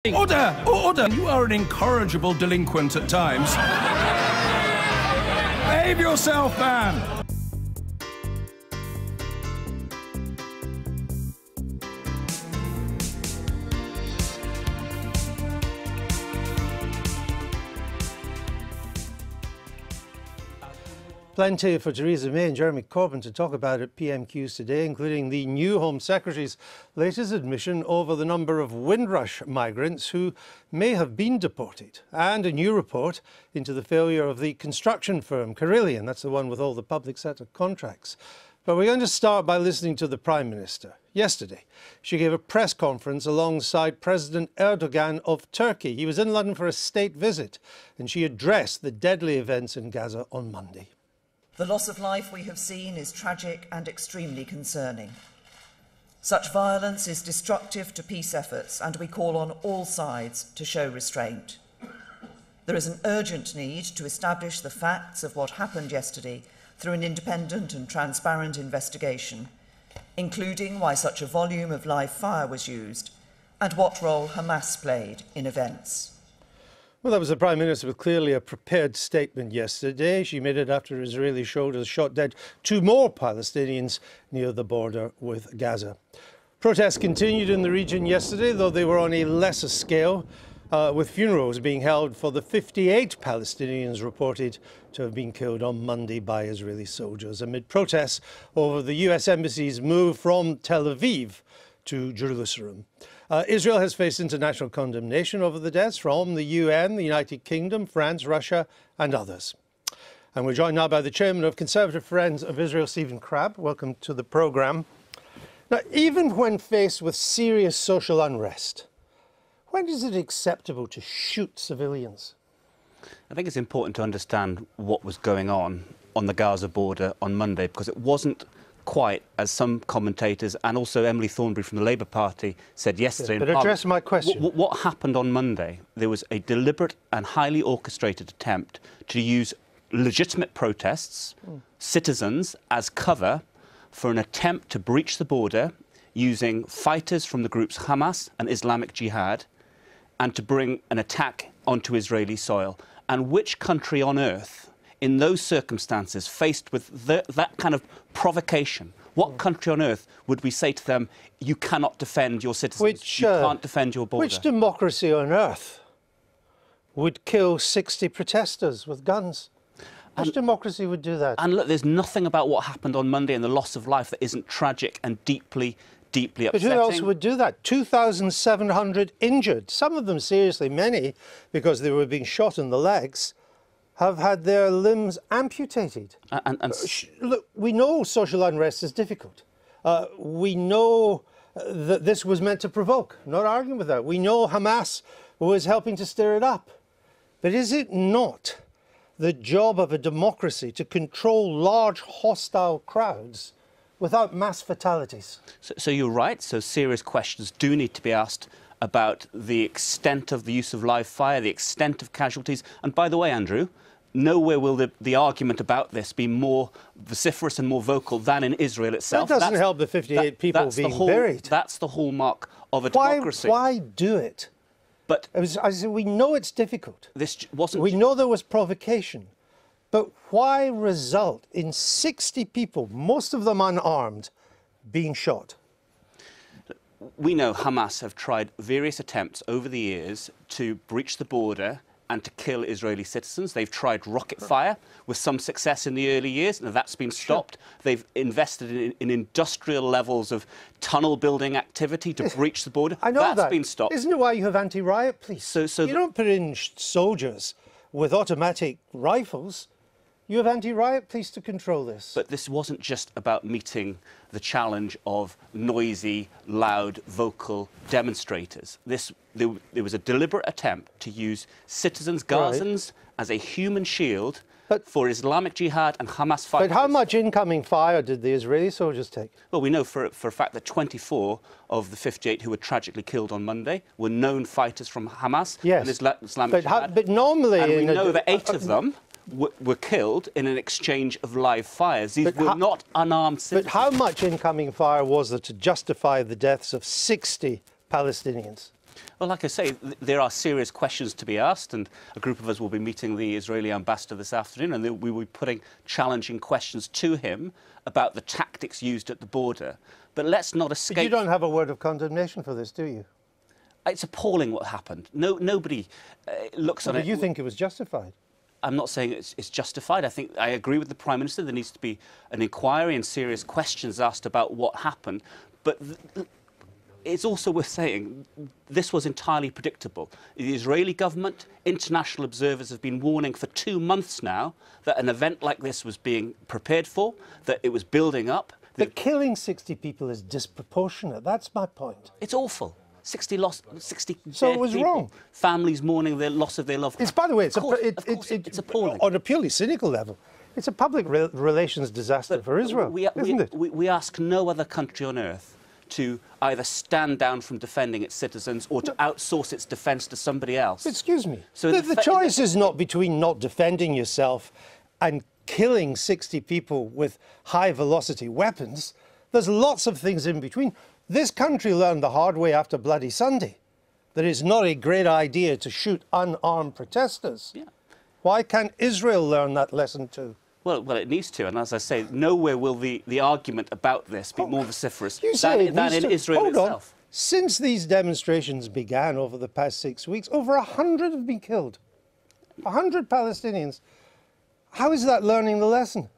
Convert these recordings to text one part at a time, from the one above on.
Order! Order! You are an incorrigible delinquent at times. Behave yourself, man! Plenty for Theresa May and Jeremy Corbyn to talk about at PMQs today, including the new Home Secretary's latest admission over the number of Windrush migrants who may have been deported, and a new report into the failure of the construction firm Carillion, that's the one with all the public sector contracts. But we're going to start by listening to the Prime Minister. Yesterday, she gave a press conference alongside President Erdogan of Turkey. He was in London for a state visit, and she addressed the deadly events in Gaza on Monday. The loss of life we have seen is tragic and extremely concerning. Such violence is destructive to peace efforts, and we call on all sides to show restraint. There is an urgent need to establish the facts of what happened yesterday through an independent and transparent investigation, including why such a volume of live fire was used and what role Hamas played in events. Well, that was the Prime Minister with clearly a prepared statement yesterday. She made it after Israeli soldiers shot dead 2 more Palestinians near the border with Gaza. Protests continued in the region yesterday, though they were on a lesser scale, with funerals being held for the 58 Palestinians reported to have been killed on Monday by Israeli soldiers, amid protests over the US Embassy's move from Tel Aviv to Jerusalem. Israel has faced international condemnation over the deaths from the UN, the United Kingdom, France, Russia and others. And we're joined now by the chairman of Conservative Friends of Israel, Stephen Crabb. Welcome to the programme. Now, even when faced with serious social unrest, when is it acceptable to shoot civilians? I think it's important to understand what was going on the Gaza border on Monday, because it wasn't quite as some commentators and also Emily Thornberry from the Labour Party said yesterday. But address my question. What happened on Monday? There was a deliberate and highly orchestrated attempt to use legitimate protests, citizens, as cover for an attempt to breach the border using fighters from the groups Hamas and Islamic Jihad, and to bring an attack onto Israeli soil. And which country on earth, in those circumstances, faced with that kind of provocation, what country on earth would we say to them, you cannot defend your citizens, you can't defend your border? Which democracy on earth would kill 60 protesters with guns? Which democracy would do that? And look, there's nothing about what happened on Monday and the loss of life that isn't tragic and deeply upsetting. But who else would do that? 2,700 injured, some of them seriously, many because they were being shot in the legs, have had their limbs amputated. Look, we know social unrest is difficult. We know that this was meant to provoke. I'm not arguing with that. We know Hamas was helping to stir it up. But is it not the job of a democracy to control large hostile crowds without mass fatalities? So you're right. So serious questions do need to be asked about the extent of the use of live fire, the extent of casualties. And by the way, Andrew, nowhere will the argument about this be more vociferous and more vocal than in Israel itself. That doesn't help the 58 people being buried. That's the hallmark of a democracy. Why do it? But I said, we know it's difficult. This wasn't. We know there was provocation. But why result in 60 people, most of them unarmed, being shot? We know Hamas have tried various attempts over the years to breach the border and to kill Israeli citizens. They've tried rocket fire with some success in the early years. Now, that's been stopped. They've invested in industrial levels of tunnel building activity to breach the border. I know that's been stopped. Isn't it why you have anti-riot police? So you don't put in soldiers with automatic rifles. You have anti-riot police to control this. But this wasn't just about meeting the challenge of noisy, loud, vocal demonstrators. There was a deliberate attempt to use citizens, Gazans, as a human shield for Islamic Jihad and Hamas fighters. But how much incoming fire did the Israeli soldiers take? Well, we know for a fact that 24 of the 58 who were tragically killed on Monday were known fighters from Hamas and Islamic Jihad. But normally... And we know that 8 of them were killed in an exchange of live fires. These were not unarmed citizens. But how much incoming fire was there to justify the deaths of 60 Palestinians? Well, like I say, there are serious questions to be asked, and a group of us will be meeting the Israeli ambassador this afternoon, and we will be putting challenging questions to him about the tactics used at the border. But let's not escape... But you don't have a word of condemnation for this, do you? It's appalling what happened. Nobody looks on it... But you think it was justified? I'm not saying it's justified. I agree with the Prime Minister. There needs to be an inquiry and serious questions asked about what happened. But it's also worth saying this was entirely predictable. The Israeli government, international observers have been warning for 2 months now that an event like this was being prepared for, that it was building up. But killing 60 people is disproportionate. That's my point. It's awful. 60 So it was people. wrong. Families mourning the loss of their loved ones. It's, by the way, it's appalling. On a purely cynical level, it's a public relations disaster for Israel, isn't it? We ask no other country on earth to either stand down from defending its citizens or to outsource its defence to somebody else. Excuse me. So the choice is not between not defending yourself and killing 60 people with high-velocity weapons. There's lots of things in between. This country learned the hard way after Bloody Sunday that it's not a great idea to shoot unarmed protesters. Yeah. Why can't Israel learn that lesson too? Well, it needs to, and as I say, nowhere will the argument about this be more vociferous than in Israel itself. Since these demonstrations began over the past 6 weeks, over 100 have been killed. 100 Palestinians. How is that learning the lesson?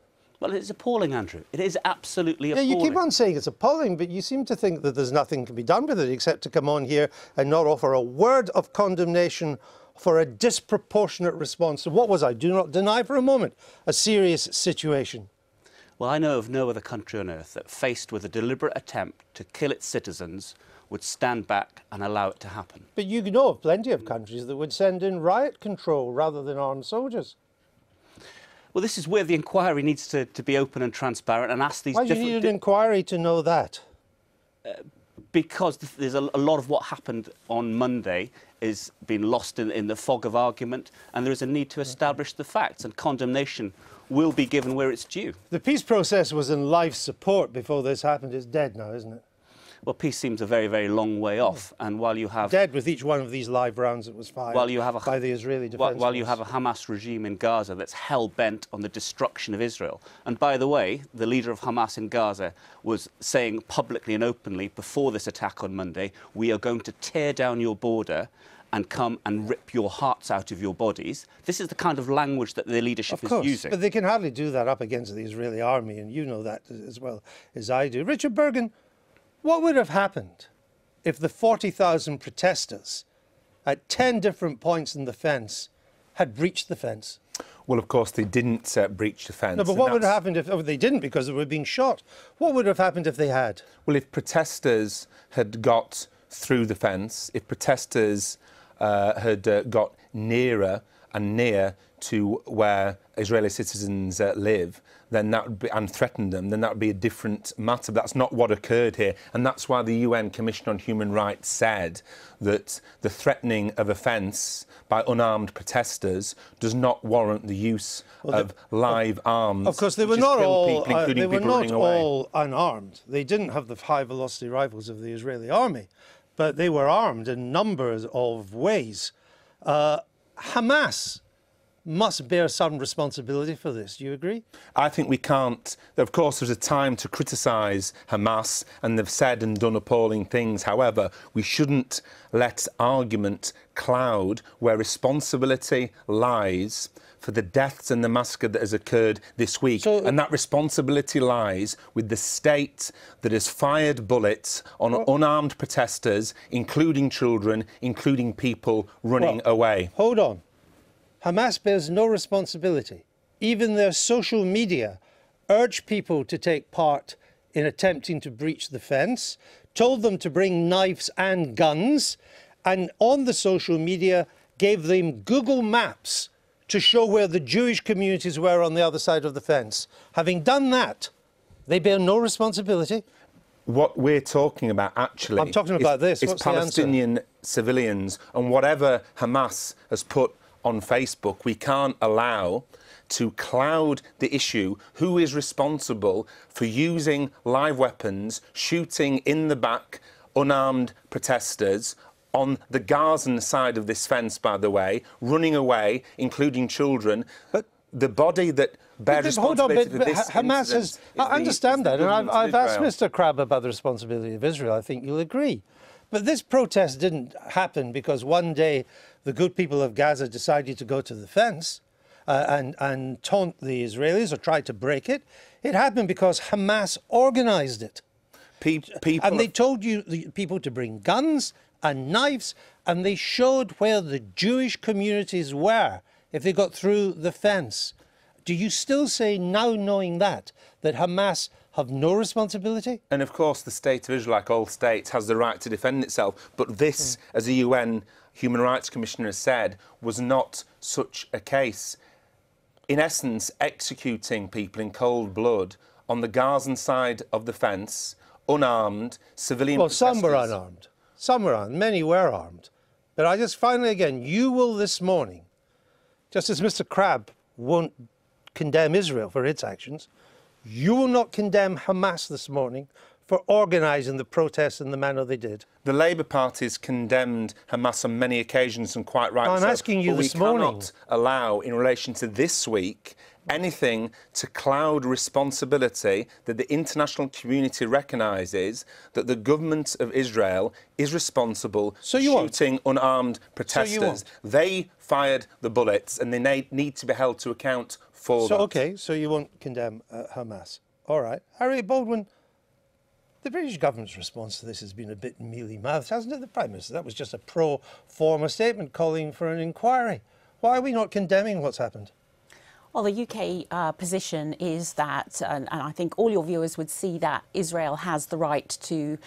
Well, it's appalling, Andrew. It is absolutely appalling. Yeah, you keep on saying it's appalling, but you seem to think that there's nothing can be done with it except to come on here and not offer a word of condemnation for a disproportionate response to what was, I do not deny for a moment, a serious situation. Well, I know of no other country on earth that, faced with a deliberate attempt to kill its citizens, would stand back and allow it to happen. But you know of plenty of countries that would send in riot control rather than armed soldiers. Well, this is where the inquiry needs to be open and transparent and ask these Why do you need an inquiry to know that? Because there's a lot of what happened on Monday is being lost in the fog of argument, and there is a need to establish the facts, and condemnation will be given where it's due. The peace process was in life support before this happened. It's dead now, isn't it? Well, peace seems a very, very long way off, and while you have... Dead with each one of these live rounds that was fired by the Israeli defence. While you have a Hamas regime in Gaza that's hell-bent on the destruction of Israel. And by the way, the leader of Hamas in Gaza was saying publicly and openly before this attack on Monday, we are going to tear down your border and come and rip your hearts out of your bodies. This is the kind of language that their leadership is using. But they can hardly do that up against the Israeli army, and you know that as well as I do. Richard Bergen, what would have happened if the 40,000 protesters at 10 different points in the fence had breached the fence? Well, of course, they didn't breach the fence. No, but what would have happened if they didn't, because they were being shot? What would have happened if they had? Well, if protesters had got through the fence, if protesters had got nearer and near to where Israeli citizens live, then that would be, and threatened them, then that would be a different matter. But that's not what occurred here, and that's why the UN Commission on Human Rights said that the threatening of a fence by unarmed protesters does not warrant the use of live arms. Of course, they were not all unarmed. They didn't have the high-velocity rifles of the Israeli army, but they were armed in numbers of ways. Hamas must bear some responsibility for this. Do you agree? I think we can't. Of course, there's a time to criticise Hamas, and they've said and done appalling things. However, we shouldn't let argument cloud where responsibility lies for the deaths and the massacre that has occurred this week. And that responsibility lies with the state that has fired bullets on unarmed protesters, including children, including people running away. Hold on. Hamas bears no responsibility. Even their social media urged people to take part in attempting to breach the fence, told them to bring knives and guns, and on the social media gave them Google Maps to show where the Jewish communities were on the other side of the fence. Having done that, they bear no responsibility. What we're talking about, actually, I'm talking about this. Is Palestinian civilians, and whatever Hamas has put on Facebook, we can't allow to cloud the issue. Who is responsible for using live weapons, shooting in the back unarmed protesters on the Gazan side of this fence, by the way, running away, including children. But the body that bears responsibility for this Hamas has... I understand that, and I've asked Mr. Crabb about the responsibility of Israel. I think you'll agree. But this protest didn't happen because one day the good people of Gaza decided to go to the fence and taunt the Israelis or try to break it. It happened because Hamas organised it. And they told the people to bring guns and knives, and they showed where the Jewish communities were if they got through the fence. Do you still say, now knowing that Hamas have no responsibility? And of course, the State of Israel, like all states, has the right to defend itself. But this, as the UN Human Rights Commissioner has said, was not such a case. In essence, executing people in cold blood on the Gazan side of the fence, unarmed, civilian protesters. Well, some were unarmed. Some were armed. Many were armed. But I just finally, again, you will this morning, just as Mr. Crabb won't condemn Israel for its actions, you will not condemn Hamas this morning for organising the protests in the manner they did. The Labour Party's condemned Hamas on many occasions, and quite rightly so. I'm asking you this morning. We cannot allow, in relation to this week, anything to cloud responsibility that the international community recognises that the government of Israel is responsible for shooting unarmed protesters. They fired the bullets and they need to be held to account for that. OK, so you won't condemn Hamas. All right. Harry Baldwin, the British government's response to this has been a bit mealy-mouthed, hasn't it, the Prime Minister? That was just a pro-forma statement calling for an inquiry. Why are we not condemning what's happened? Well, the UK position is that, and I think all your viewers would see that Israel has the right to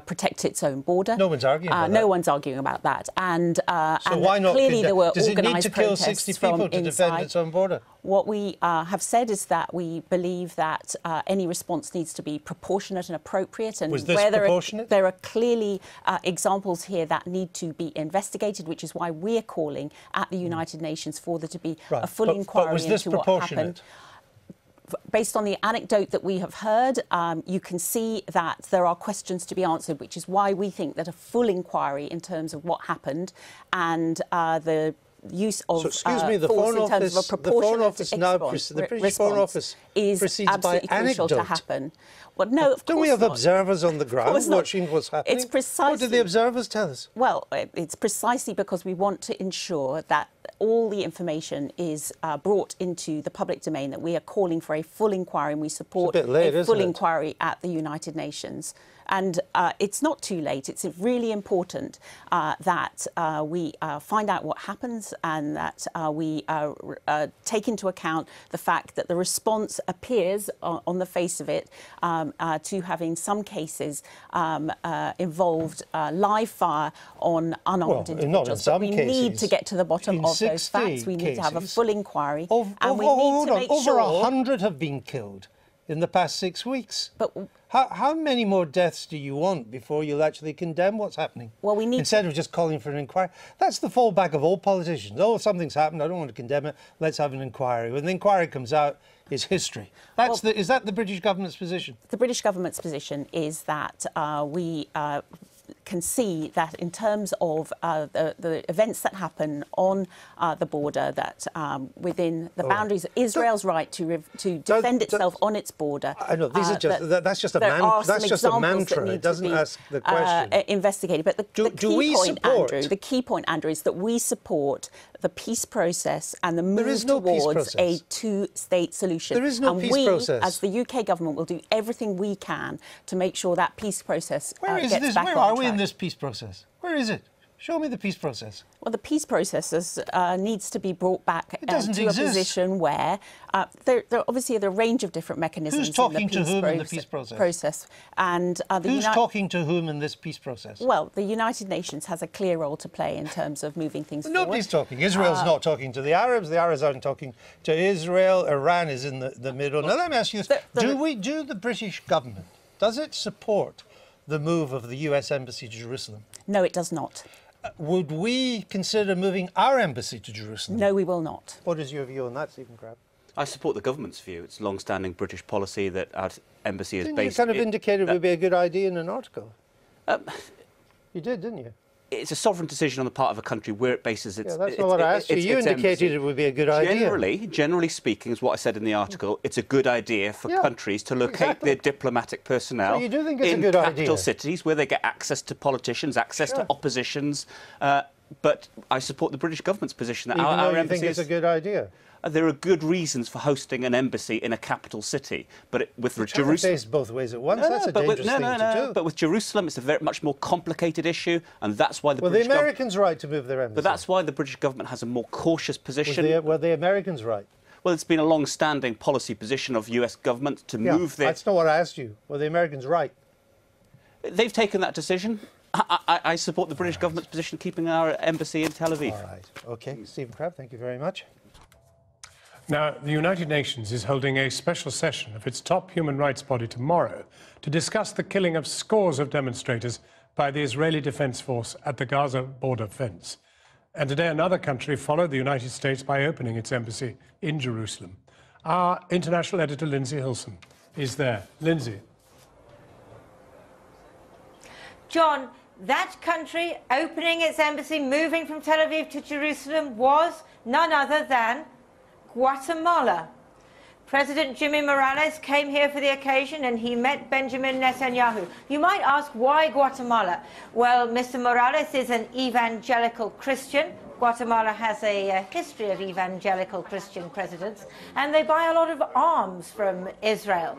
protect its own border. No one's arguing about that. No one's arguing about that. And, so and why not clearly there were organised protests. Does it need to kill 60 people to defend its own border? What we have said is that we believe that any response needs to be proportionate and appropriate. And was this where proportionate? There are clearly examples here that need to be investigated, which is why we're calling at the United Nations for there to be a full inquiry into what happened. Based on the anecdote that we have heard, you can see that there are questions to be answered, which is why we think that a full inquiry in terms of what happened and the use of so, excuse me, the force Foreign in terms Office, of a proportionate the British Foreign Office is proceeds by absolutely crucial anecdote. to happen. Well, no, of course Don't we have not. Observers on the ground watching what's happening? It's precisely... What did the observers tell us? Well, it's precisely because we want to ensure that all the information is brought into the public domain, that we are calling for a full inquiry, and we support a full inquiry at the United Nations. And it's not too late. It's really important that we find out what happens and that we take into account the fact that the response appears, on the face of it, to having in some cases involved live fire on unarmed individuals. Not in some cases. We need to get to the bottom of those facts. We need to have a full inquiry. And we need to make sure... Over 100 have been killed in the past 6 weeks. But how many more deaths do you want before you'll actually condemn what's happening? Well, we need instead of just calling for an inquiry. That's the fallback of all politicians. Oh, something's happened, I don't want to condemn it, let's have an inquiry. When the inquiry comes out, it's history. Is that the British government's position? The British government's position is that we can see that in terms of the events that happen on the border, that within the boundaries of Israel's right to defend itself on its border. I know these are just that's just a mantra. It doesn't ask the question. Investigated, but the key point, Andrew, is that we support the peace process and the move towards a two-state solution. There is no peace process. And we, as the UK government, will do everything we can to make sure that peace process gets back on track. Where are we in this peace process? Where is it? Show me the peace process. Well, the peace process needs to be brought back to a position where there obviously are a range of different mechanisms. Who's talking to whom in the peace process? And who's talking to whom in this peace process? Well, the United Nations has a clear role to play in terms of moving things forward. Nobody's talking. Israel's not talking to the Arabs aren't talking to Israel. Iran is in the middle. Now, let me ask you this. Do the British government, does it support the move of the US Embassy to Jerusalem? No, it does not. Would we consider moving our embassy to Jerusalem? No, we will not. What is your view on that, Stephen Crabb? I support the government's view. It's long-standing British policy that our embassy is based... You kind of indicated it would be a good idea in an article. You did, didn't you? it's a sovereign decision on the part of a country where it bases its. Yeah, that's not what I asked you. You indicated it would be a good idea. Generally speaking, is what I said in the article. It's a good idea for countries to locate their diplomatic personnel you do think it's in a good capital idea? cities where they get access to politicians, access to oppositions. But I support the British government's position that our embassies. Think it's a good idea. There are good reasons for hosting an embassy in a capital city, but with Jerusalem, face both ways at once. That's a dangerous thing to do. But with Jerusalem, it's a very much more complicated issue, and that's why the British the Americans' right to move their embassy. But that's why the British government has a more cautious position. Were the Americans right? Well, it's been a long-standing policy position of US government to move their. That's not what I asked you. Were the Americans right? They've taken that decision. I support the British government's position, keeping our embassy in Tel Aviv. All right. OK. Stephen Crabb, thank you very much. Now, the United Nations is holding a special session of its top human rights body tomorrow to discuss the killing of scores of demonstrators by the Israeli Defense Force at the Gaza border fence. And today another country followed the United States by opening its embassy in Jerusalem. Our international editor, Lindsay Hilson, is there. Lindsay. John, that country opening its embassy, moving from Tel Aviv to Jerusalem, was none other than Guatemala. President Jimmy Morales came here for the occasion and he met Benjamin Netanyahu. You might ask, why Guatemala? Well, Mr. Morales is an evangelical Christian. Guatemala has a history of evangelical Christian presidents, and they buy a lot of arms from Israel.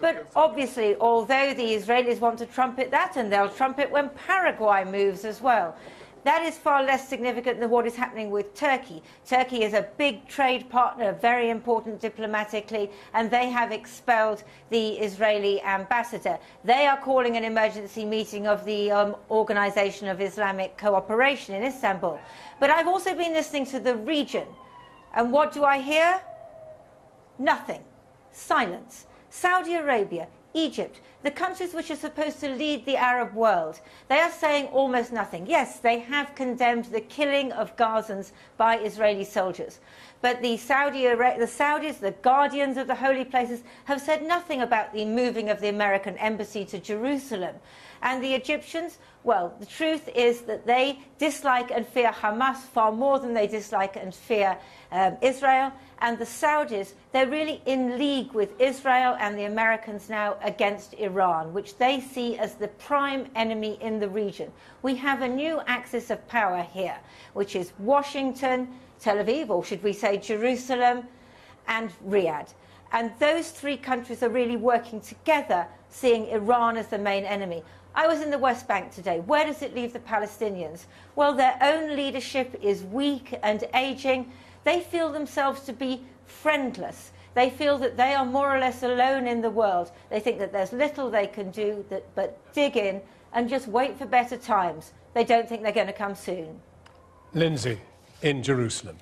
But obviously, although the Israelis want to trumpet that, and they'll trumpet when Paraguay moves as well, that is far less significant than what is happening with Turkey. Turkey is a big trade partner, very important diplomatically, and they have expelled the Israeli ambassador. They are calling an emergency meeting of the Organization of Islamic Cooperation in Istanbul. But I've also been listening to the region, and what do I hear? Nothing. Silence. Saudi Arabia, Egypt, the countries which are supposed to lead the Arab world, they are saying almost nothing. Yes, they have condemned the killing of Gazans by Israeli soldiers. But the Saudis, the guardians of the holy places, have said nothing about the moving of the American embassy to Jerusalem. And the Egyptians, well, the truth is that they dislike and fear Hamas far more than they dislike and fear Israel. And the Saudis, they're really in league with Israel and the Americans now against Iran, which they see as the prime enemy in the region. We have a new axis of power here, which is Washington, Tel Aviv, or should we say Jerusalem, and Riyadh. And those three countries are really working together, seeing Iran as the main enemy. I was in the West Bank today. Where does it leave the Palestinians? Well, their own leadership is weak and aging. They feel themselves to be friendless. They feel that they are more or less alone in the world. They think that there's little they can do but dig in and just wait for better times. They don't think they're going to come soon. Lindsay, in Jerusalem.